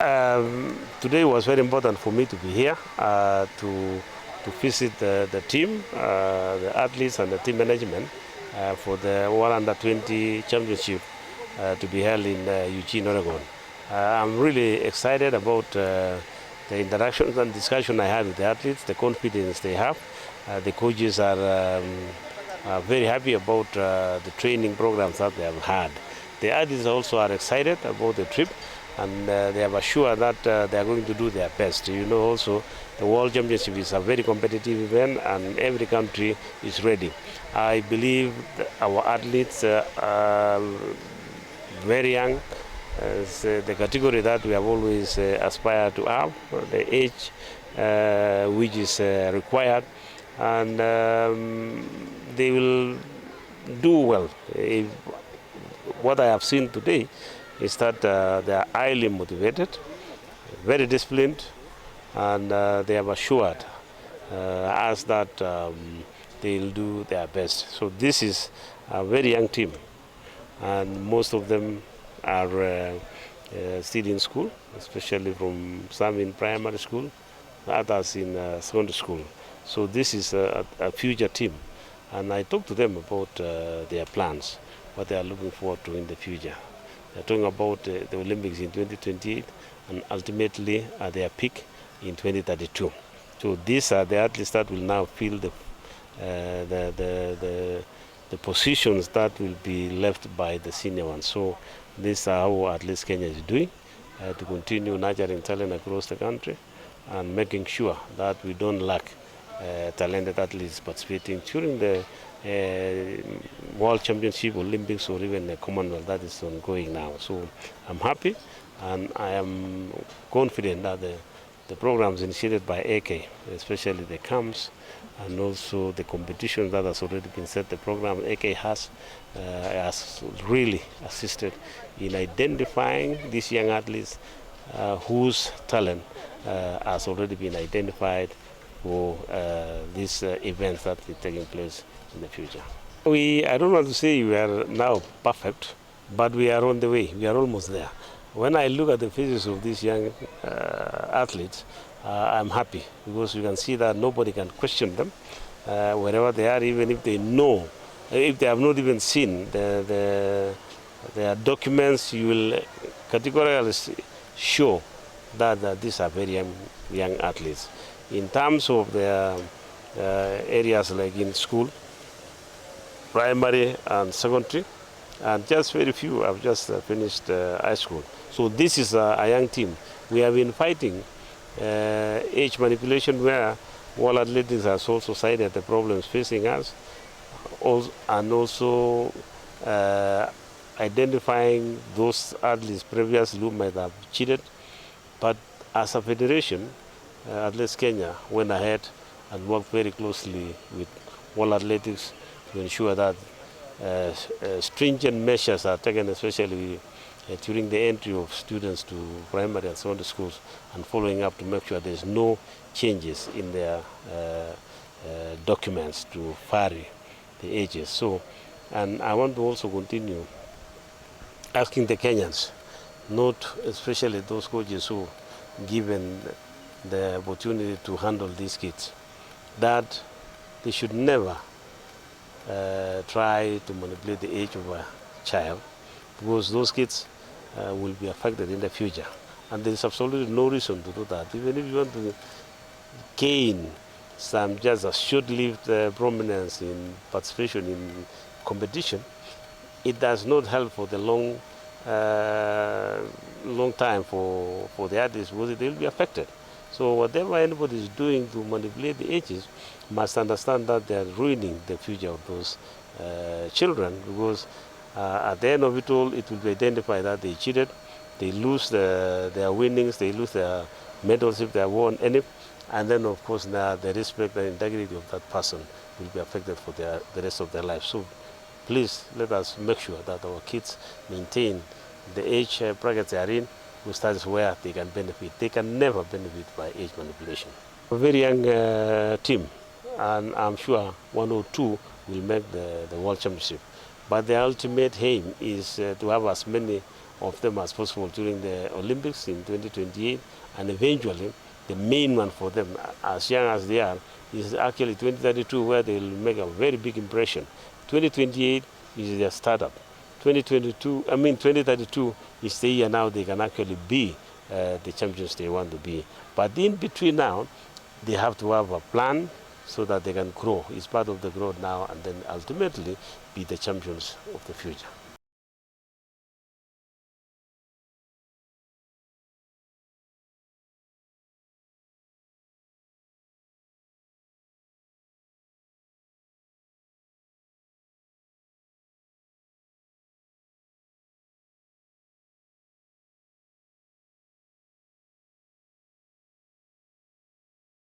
Today was very important for me to be here to visit the team, the athletes and the team management for the World Under 20 Championship to be held in Eugene, Oregon. I'm really excited about the interactions and discussion I had with the athletes, the confidence they have. The coaches are very happy about the training programs that they have had. The athletes also are excited about the trip, and they have assured that they are going to do their best. You know, also the World Championship is a very competitive event, and every country is ready. I believe our athletes are very young. It's the category that we have always aspired to have, the age which is required, and they will do well. What I have seen today is that they are highly motivated, very disciplined, and they have assured us that they'll do their best. So this is a very young team, and most of them are still in school, especially from some in primary school, others in secondary school. So this is a future team, and I talked to them about their plans, what they are looking forward to in the future. They're talking about the Olympics in 2028 and ultimately at their peak in 2032. So these are the athletes that will now fill the positions that will be left by the senior ones. So these are how at least Kenya is doing to continue nurturing talent across the country and making sure that we don't lack talented athletes participating during the World Championship, Olympics, or even the Commonwealth that is ongoing now. So I'm happy, and I am confident that the programs initiated by AK, especially the camps and also the competition that has already been set, the program AK has really assisted in identifying these young athletes whose talent has already been identified for these events that are taking place in the future. I don't want to say we are now perfect, but we are on the way. We are almost there. When I look at the faces of these young athletes, I'm happy because you can see that nobody can question them wherever they are, even if they know, if they have not even seen their documents, you will categorically show that these are very young athletes. In terms of their areas like in school, primary and secondary, and just very few have just finished high school. So this is a young team. We have been fighting age manipulation where World Athletics has also cited the problems facing us, and also identifying those athletes previously who might have cheated. But as a federation, Athletics Kenya went ahead and worked very closely with World Athletics to ensure that stringent measures are taken, especially during the entry of students to primary and secondary schools, and following up to make sure there's no changes in their documents to vary the ages. So, and I want to also continue asking the Kenyans, not especially those coaches who given the opportunity to handle these kids, that they should never try to manipulate the age of a child, because those kids will be affected in the future. And there is absolutely no reason to do that. Even if you want to gain some just a short-lived prominence in participation in competition, it does not help for the long time for the athletes, because they will be affected. So whatever anybody is doing to manipulate the ages must understand that they are ruining the future of those children, because at the end of it all, it will be identified that they cheated, they lose their winnings, they lose their medals if they have won any, and then of course the respect and integrity of that person will be affected for the rest of their life. So please let us make sure that our kids maintain the age brackets they are in, because that is where they can benefit. They can never benefit by age manipulation. A very young team, and I'm sure one or two will make the World Championship. But the ultimate aim is to have as many of them as possible during the Olympics in 2028, and eventually the main one for them, as young as they are, is actually 2032, where they will make a very big impression. 2028 is their startup. 2032 is the year now they can actually be the champions they want to be. But in between now, they have to have a plan so that they can grow. It's part of the growth now, and then ultimately be the champions of the future.